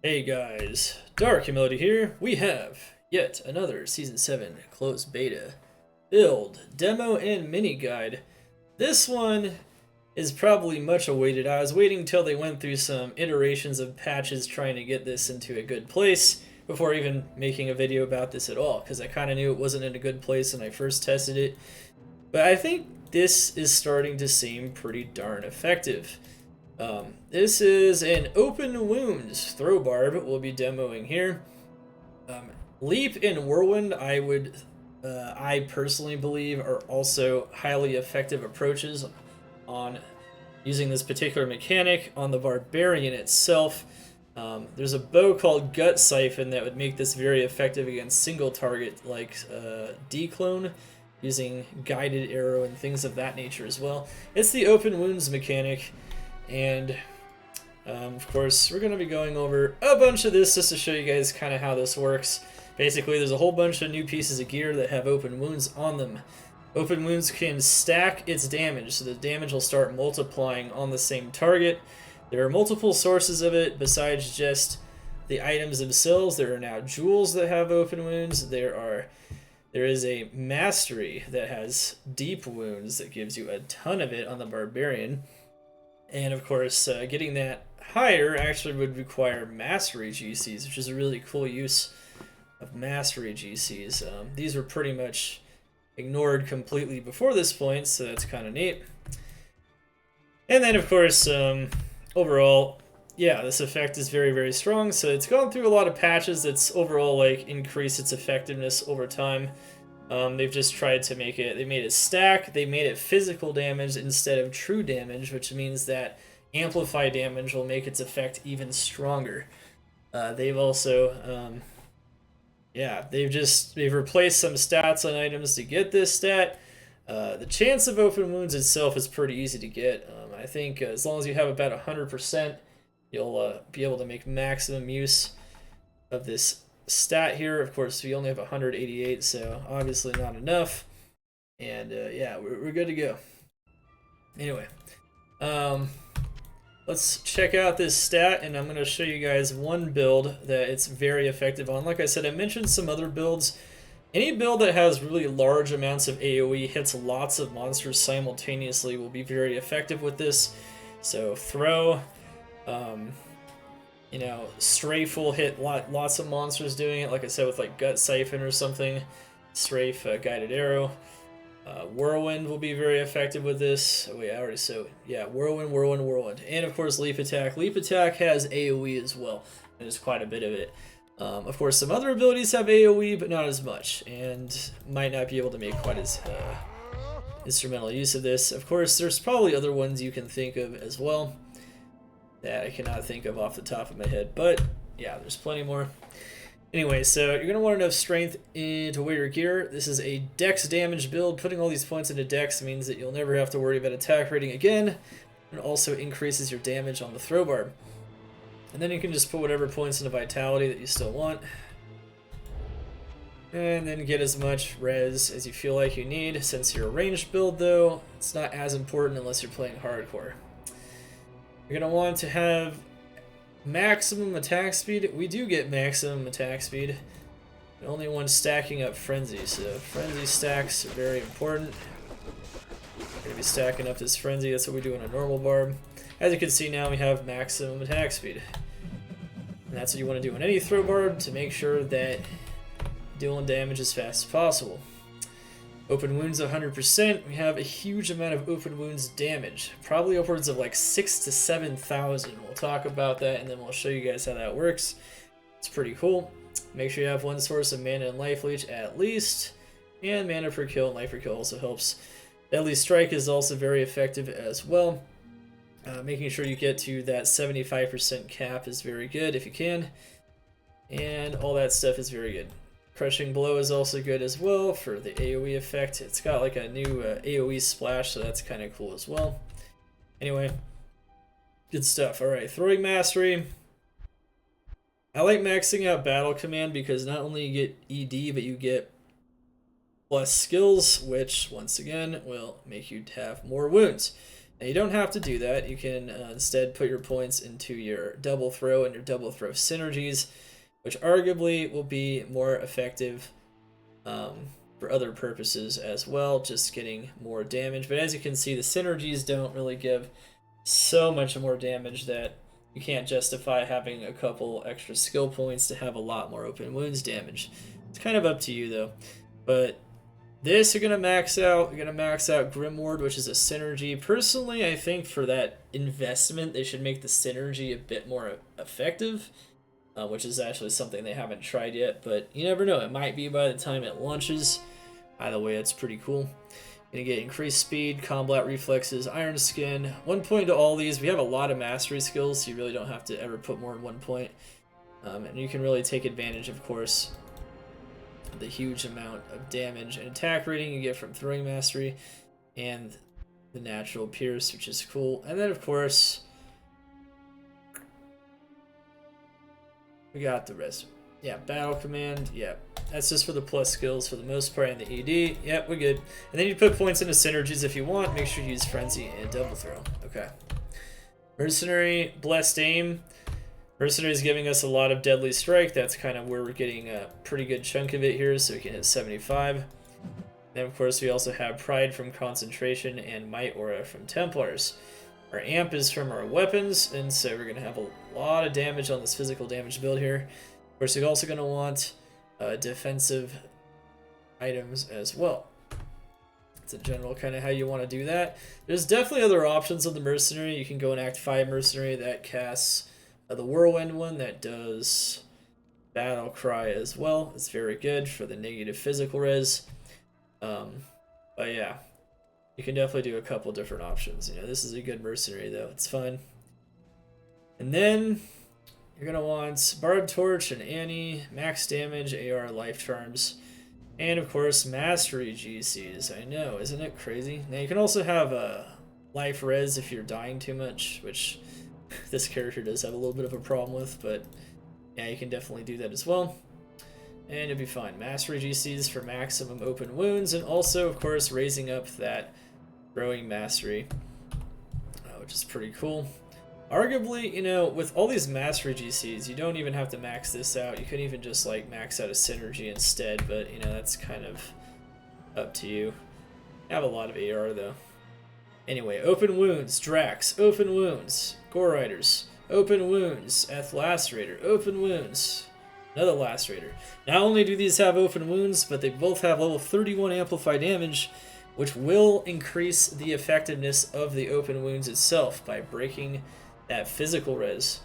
Hey guys, Dark Humility here. We have yet another Season 7 closed beta build, demo, and mini guide. This one is probably much awaited. I was waiting until they went through some iterations of patches trying to get this into a good place before even making a video about this at all, because I kind of knew it wasn't in a good place when I first tested it. But I think this is starting to seem pretty darn effective. This is an open wounds throw barb we'll be demoing here. Leap and whirlwind, I personally believe, are also highly effective approaches on using this particular mechanic on the Barbarian itself. There's a bow called Gut Siphon that would make this very effective against single target like D-clone, using guided arrow and things of that nature as well. It's the open wounds mechanic. And of course, we're going to be going over a bunch of this just to show you guys kind of how this works. Basically, there's a whole bunch of new pieces of gear that have open wounds on them. Open wounds can stack its damage, so the damage will start multiplying on the same target. There are multiple sources of it besides just the items themselves. There are now jewels that have open wounds. There is a mastery that has deep wounds that gives you a ton of it on the Barbarian. And of course, getting that higher actually would require mastery GCs, which is a really cool use of mastery GCs. These were pretty much ignored completely before this point, so that's kind of neat. And then of course, overall, yeah, this effect is very, very strong. So it's gone through a lot of patches that's overall like increased its effectiveness over time. They've just tried to make it, they made it stack, they made it physical damage instead of true damage, which means that amplify damage will make its effect even stronger. They've also, they've replaced some stats on items to get this stat. The chance of open wounds itself is pretty easy to get. I think as long as you have about 100%, you'll be able to make maximum use of this stat here. Of course, we only have 188, so obviously not enough. And yeah, we're good to go. Anyway, let's check out this stat, and I'm going to show you guys one build that it's very effective on. Like I said, I mentioned some other builds. Any build that has really large amounts of AoE, hits lots of monsters simultaneously, will be very effective with this. So throw, you know, strafe will hit lots of monsters doing it, like I said, with like Gut Siphon or something. Strafe, guided arrow. Whirlwind will be very effective with this. Oh wait, I already so yeah, whirlwind, whirlwind, whirlwind, and of course leap attack. Leap attack has AoE as well. There's quite a bit of it. Of course, some other abilities have AoE, but not as much, and might not be able to make quite as instrumental use of this. Of course, there's probably other ones you can think of as well that I cannot think of off the top of my head, but yeah, there's plenty more. Anyway, so you're going to want enough strength to wear your gear. This is a dex damage build. Putting all these points into dex means that you'll never have to worry about attack rating again. It also increases your damage on the throw barb. And then you can just put whatever points into vitality that you still want. And then get as much res as you feel like you need. Since you're a ranged build though, it's not as important unless you're playing hardcore. You're going to want to have maximum attack speed. We do get maximum attack speed. The only one stacking up frenzy, so frenzy stacks are very important. We're going to be stacking up this frenzy. That's what we do in a normal barb. As you can see now, we have maximum attack speed. And that's what you want to do in any throw barb to make sure that dealing damage as fast as possible. Open wounds 100%. We have a huge amount of open wounds damage, probably upwards of like 6,000 to 7,000. We'll talk about that, and then we'll show you guys how that works. It's pretty cool. Make sure you have one source of mana and life leech at least, and mana per kill and life per kill also helps. Deadly strike is also very effective as well. Making sure you get to that 75% cap is very good if you can, and all that stuff is very good. Crushing Blow is also good as well for the AoE effect. It's got like a new AoE splash, so that's kind of cool as well. Anyway, good stuff. Alright, Throwing Mastery. I like maxing out Battle Command because not only you get ED, but you get plus skills, which once again will make you have more wounds. Now, you don't have to do that. You can instead put your points into your double throw and your double throw synergies, which arguably will be more effective for other purposes as well, just getting more damage. But as you can see, the synergies don't really give so much more damage that you can't justify having a couple extra skill points to have a lot more open wounds damage. It's kind of up to you though. But this you're gonna max out. You're gonna max out Grimward, which is a synergy. Personally, I think for that investment, they should make the synergy a bit more effective, which is actually something they haven't tried yet. But you never know; it might be by the time it launches. Either way, it's pretty cool. Gonna get increased speed, combat reflexes, iron skin. 1 point to all these. We have a lot of mastery skills, so you really don't have to ever put more than 1 point. And you can really take advantage, of course, the huge amount of damage and attack rating you get from throwing mastery and the natural pierce, which is cool. And then of course we got the rest. Yeah, battle command. Yeah, that's just for the plus skills for the most part, and the ED. Yep, we're good. And then you put points into synergies if you want. Make sure you use frenzy and double throw. Okay. Mercenary, blessed aim. Mercenary is giving us a lot of deadly strike. That's kind of where we're getting a pretty good chunk of it here, so we can hit 75. Then of course we also have Pride from Concentration and Might Aura from Templars. Our Amp is from our weapons, and so we're going to have a lot of damage on this physical damage build here. Of course, you're also going to want defensive items as well. It's in general kind of how you want to do that. There's definitely other options on the Mercenary. You can go and Act 5 Mercenary that casts the Whirlwind one that does Battle Cry as well. It's very good for the negative physical res. But yeah, you can definitely do a couple different options. You know, this is a good Mercenary though. It's fun. And then you're gonna want Barb Torch and Annie, max damage, AR, life charms, and of course Mastery GCs. I know, isn't it crazy? Now you can also have a life res if you're dying too much, which this character does have a little bit of a problem with, but yeah, you can definitely do that as well. And you'll be fine. Mastery GCs for maximum open wounds, and also, of course, raising up that growing mastery, which is pretty cool. Arguably, you know, with all these mastery GCs, you don't even have to max this out. You can even just, like, max out a synergy instead, but, you know, that's kind of up to you. I have a lot of AR, though. Anyway, open wounds, Drax, open wounds, Gore Riders, open wounds, Lacerator, open wounds, another Lacerator. Not only do these have open wounds, but they both have level 31 amplified damage, which will increase the effectiveness of the open wounds itself by breaking that physical res.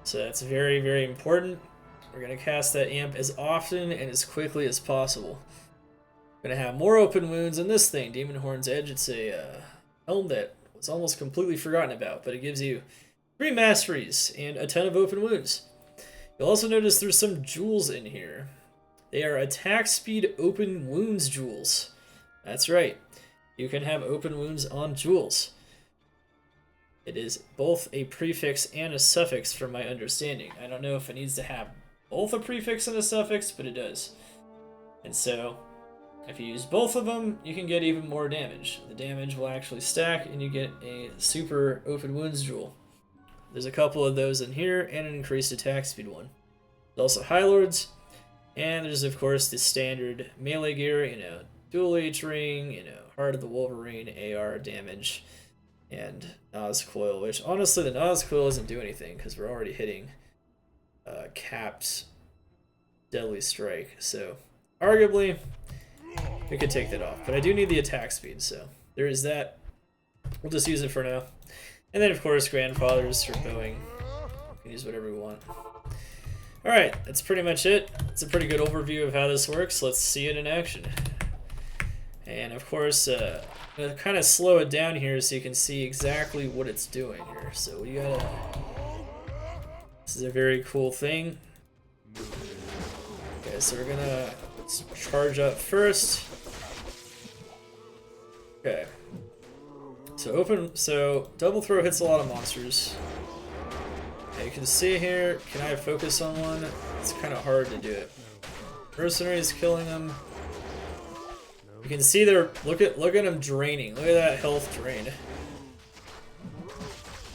So that's very, very important. We're going to cast that amp as often and as quickly as possible. We're going to have more open wounds in this thing, Demon Horn's Edge. It's a helm that was almost completely forgotten about, but it gives you 3 masteries and a ton of open wounds. You'll also notice there's some jewels in here. They are attack speed open wounds jewels. That's right. You can have open wounds on jewels. It is both a prefix and a suffix from my understanding. I don't know if it needs to have both a prefix and a suffix, but it does. And so, if you use both of them, you can get even more damage. The damage will actually stack, and you get a super open wounds jewel. There's a couple of those in here, and an increased attack speed one. There's also High Lords, and there's of course the standard melee gear, you know, Dual H Ring, you know, Heart of the Wolverine, AR damage, and Nas Coil, which honestly the Nas Coil doesn't do anything, because we're already hitting capped Deadly Strike, so arguably we could take that off, but I do need the attack speed, so there is that. We'll just use it for now. And then, of course, Grandfathers for bowing. We can use whatever we want. Alright, that's pretty much it. It's a pretty good overview of how this works. Let's see it in action. And, of course, I'm going to kind of slow it down here so you can see exactly what it's doing here. So we gotta... This is a very cool thing. Okay, so we're going to charge up first. Okay. So double throw hits a lot of monsters. Now you can see here, can I focus on one? It's kind of hard to do it. Mercenary is killing them. You can see they're, look at them draining. Look at that health drain.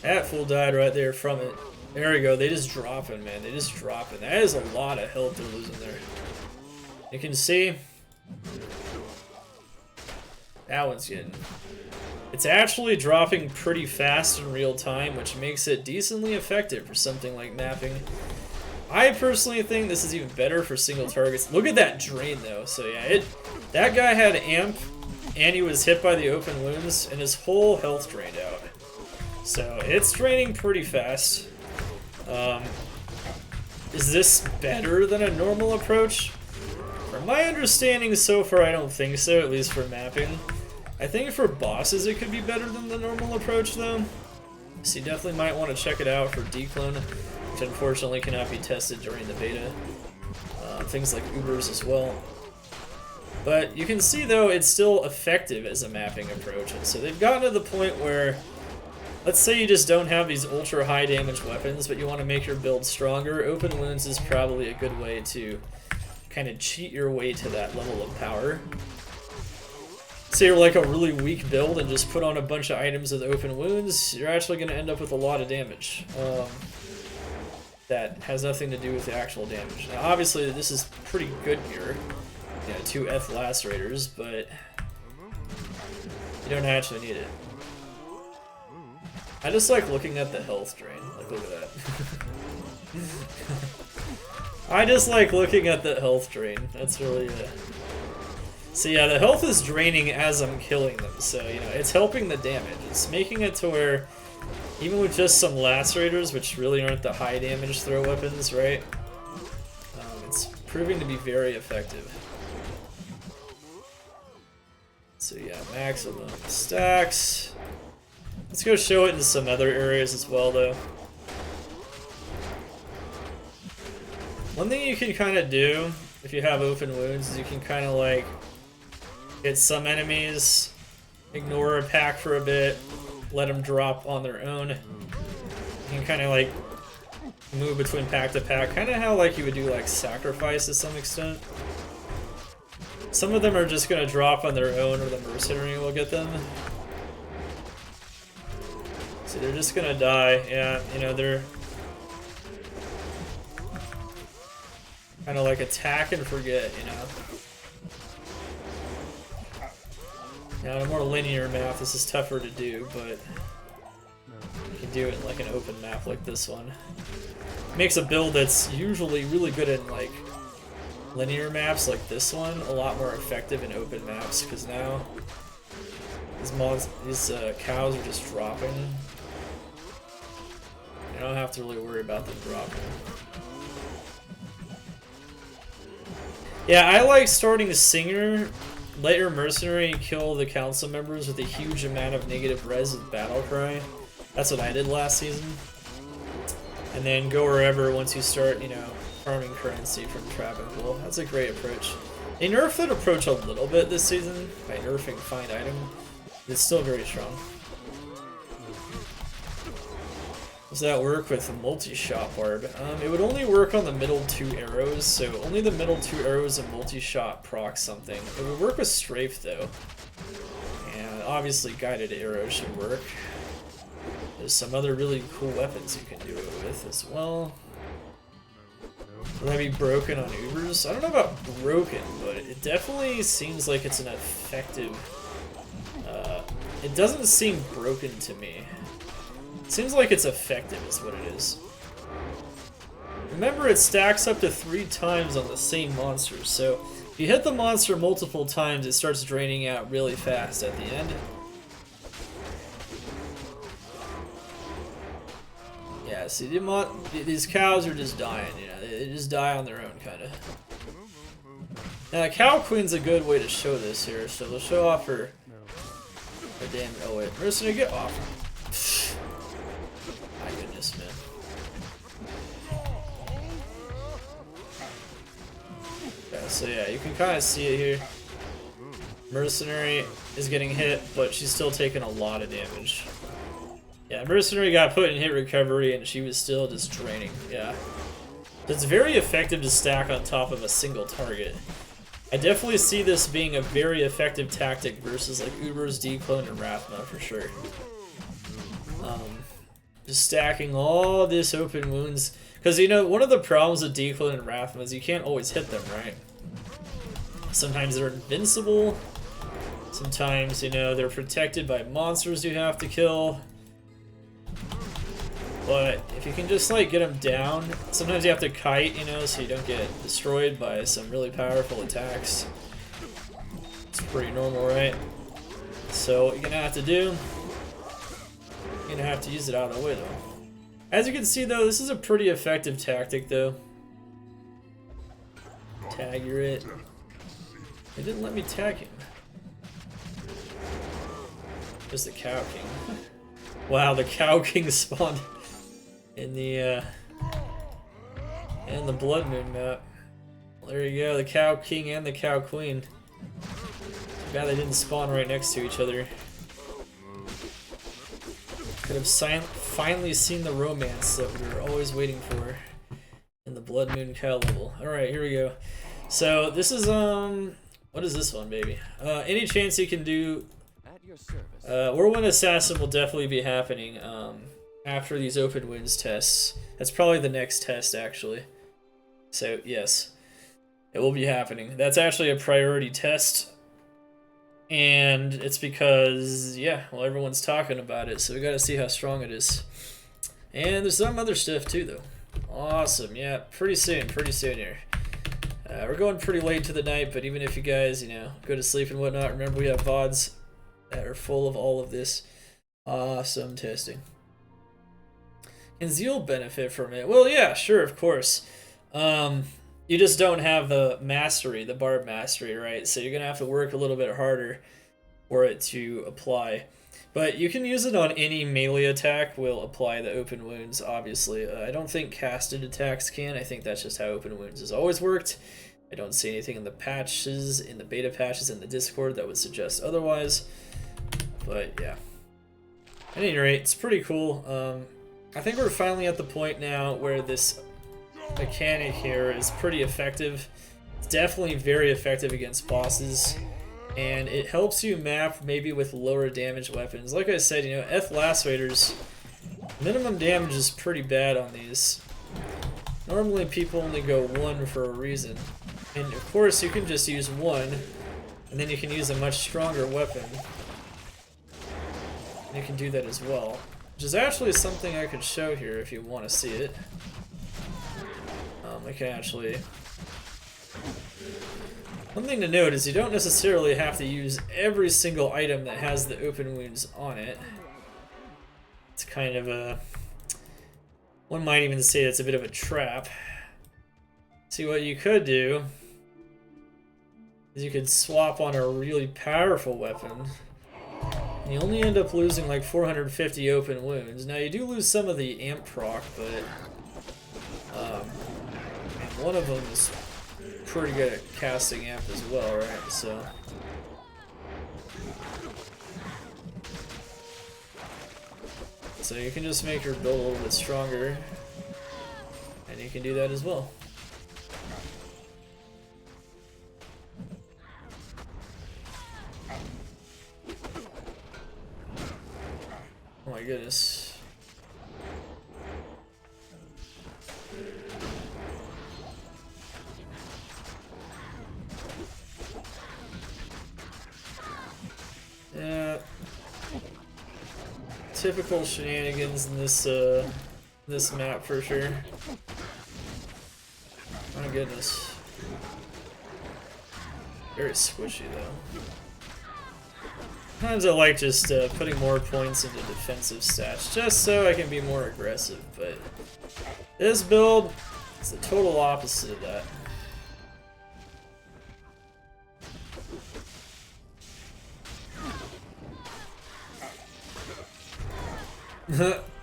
That fool died right there from it. There we go. They just dropping, man. They just dropping. That is a lot of health they're losing there. You can see that one's getting. It's actually dropping pretty fast in real time, which makes it decently effective for something like mapping. I personally think this is even better for single targets. Look at that drain though. So yeah, that guy had amp and he was hit by the open wounds and his whole health drained out. So it's draining pretty fast. Is this better than a normal approach? From my understanding so far, I don't think so, at least for mapping. I think for bosses it could be better than the normal approach though. So you definitely might want to check it out for declone, which unfortunately cannot be tested during the beta. Things like Ubers as well. But you can see though it's still effective as a mapping approach, and so they've gotten to the point where, let's say you just don't have these ultra high damage weapons, but you want to make your build stronger, open wounds is probably a good way to kind of cheat your way to that level of power. Say you're like a really weak build and just put on a bunch of items with open wounds, you're actually going to end up with a lot of damage. That has nothing to do with the actual damage. Now obviously this is pretty good here. You know, 2 F Lacerators, but you don't actually need it. I just like looking at the health drain. Like, look at that. I just like looking at the health drain. That's really it. So yeah, the health is draining as I'm killing them, so you know, it's helping the damage. It's making it to where, even with just some Lacerators, which really aren't the high damage throw weapons, right? It's proving to be very effective. So yeah, maximum stacks. Let's go show it in some other areas as well, though. One thing you can kind of do, if you have open wounds, is you can kind of like hit some enemies, ignore a pack for a bit, let them drop on their own. You can kind of like move between pack to pack, kind of how like you would do like sacrifice to some extent. Some of them are just going to drop on their own, or the mercenary will get them. So they're just going to die. Yeah, you know, they're kind of like attack and forget, you know. Now, on a more linear map, this is tougher to do, but you can do it in like an open map like this one. Makes a build that's usually really good in like linear maps like this one a lot more effective in open maps, because now these cows are just dropping. You don't have to really worry about them dropping. Yeah, I like starting Singer, let your mercenary kill the council members with a huge amount of negative res with Battle Cry. That's what I did last season. And then go wherever once you start, you know, farming currency from Trap and Pool. That's a great approach. They nerfed that approach a little bit this season by nerfing Find Item. It's still very strong. Does that work with a multi-shot Barb? It would only work on the middle 2 arrows, so only the middle 2 arrows of multi-shot proc something. It would work with Strafe though. And obviously guided arrows should work. There's some other really cool weapons you can do it with as well. Will that be broken on Ubers? I don't know about broken, but it definitely seems like it's an effective... it doesn't seem broken to me. It seems like it's effective is what it is. Remember, it stacks up to 3 times on the same monster, so if you hit the monster multiple times, it starts draining out really fast at the end. Yeah, see, these cows are just dying, you know, they just die on their own, kind of. Now, Cow Queen's a good way to show this here, so they'll show off her damage. Oh wait, Mercenary, get off. My goodness, man. Yeah, so yeah, you can kind of see it here. Mercenary is getting hit, but she's still taking a lot of damage. Yeah, Mercenary got put in hit recovery and she was still just draining, yeah. It's very effective to stack on top of a single target. I definitely see this being a very effective tactic versus like Uber's, Declone, and Rathma for sure. Just stacking all this open wounds. Because, you know, one of the problems with Declan and Wrathman is you can't always hit them, right? Sometimes they're invincible. Sometimes, you know, they're protected by monsters you have to kill. But if you can just, like, get them down, sometimes you have to kite, you know, so you don't get destroyed by some really powerful attacks. It's pretty normal, right? So what you're gonna have to do, you're gonna have to use it out of the way, though. As you can see, though, this is a pretty effective tactic, though. Tagger it. They didn't let me tag him. Just the Cow King. Wow, the Cow King spawned in the Blood Moon map. There you go, the Cow King and the Cow Queen. Too bad they didn't spawn right next to each other. Could have finally seen the romance that we were always waiting for in the Blood Moon cow level. Alright, here we go. So this is what is this one, baby? Any chance you can do Whirlwind Assassin will definitely be happening after these open wounds tests. That's probably the next test, actually. So yes, it will be happening. That's actually a priority test. And it's because, yeah, well, everyone's talking about it, so we gotta see how strong it is. And there's some other stuff too, though. Awesome, yeah, pretty soon here. We're going pretty late to the night, but even if you guys, you know, go to sleep and whatnot, remember we have VODs that are full of all of this awesome testing. Can Zeal benefit from it? Well, yeah, sure, of course. You just don't have the mastery, the Barb mastery, right? So you're going to have to work a little bit harder for it to apply. But you can use it on any melee attack will apply the open wounds, obviously. I don't think casted attacks can. I think that's just how open wounds has always worked. I don't see anything in the patches, in the beta patches in the Discord that would suggest otherwise. But yeah. At any rate, it's pretty cool. I think we're finally at the point now where this mechanic here is pretty effective. It's definitely very effective against bosses, and it helps you map maybe with lower damage weapons. Like I said, you know, Lacerators, minimum damage is pretty bad on these. Normally people only go 1 for a reason, and of course you can just use 1 and then you can use a much stronger weapon, and you can do that as well, which is actually something I could show here if you want to see it. I can actually... One thing to note is you don't necessarily have to use every single item that has the open wounds on it. It's kind of a... One might even say it's a bit of a trap. See, what you could do is you could swap on a really powerful weapon, and you only end up losing like 450 open wounds. Now you do lose some of the amp proc, but one of them is pretty good at casting amp as well, right? So you can just make your build a little bit stronger, and you can do that as well. Oh my goodness. Yeah, typical shenanigans in this this map for sure. My goodness, very squishy though. Sometimes I like just putting more points into defensive stats just so I can be more aggressive, but this build is the total opposite of that.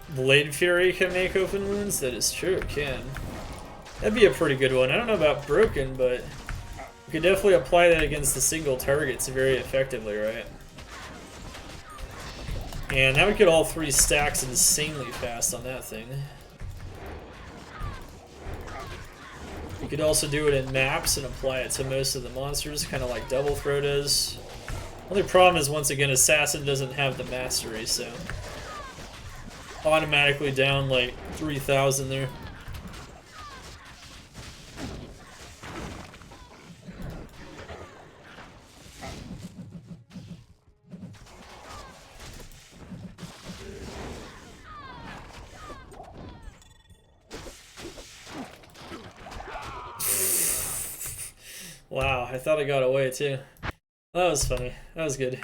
Blade Fury can make open wounds? That is true, it can. That'd be a pretty good one. I don't know about Broken, but you could definitely apply that against the single targets very effectively, right? And now we get all 3 stacks insanely fast on that thing. You could also do it in maps and apply it to most of the monsters, kind of like Double Throw does. Only problem is, once again, Assassin doesn't have the mastery, so... automatically down like 3,000 there. Wow, I thought I got away too. That was funny. That was good.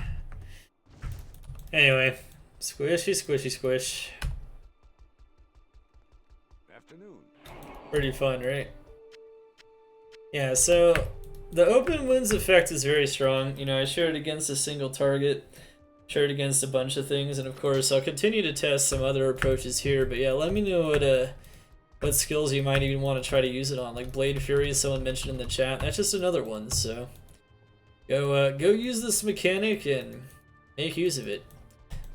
Anyway, squishy, squishy, squish. Afternoon. Pretty fun, right? Yeah, so the open wounds effect is very strong. You know, I shared it against a single target, shared it against a bunch of things, and of course I'll continue to test some other approaches here. But yeah, let me know what skills you might even want to try to use it on. Like Blade Fury, someone mentioned in the chat. That's just another one. So go use this mechanic and make use of it.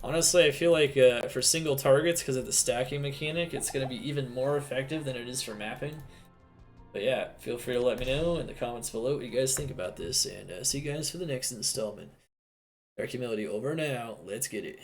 Honestly, I feel like for single targets, because of the stacking mechanic, it's going to be even more effective than it is for mapping. But yeah, feel free to let me know in the comments below what you guys think about this, and see you guys for the next installment. Dark Humility over now. Let's get it.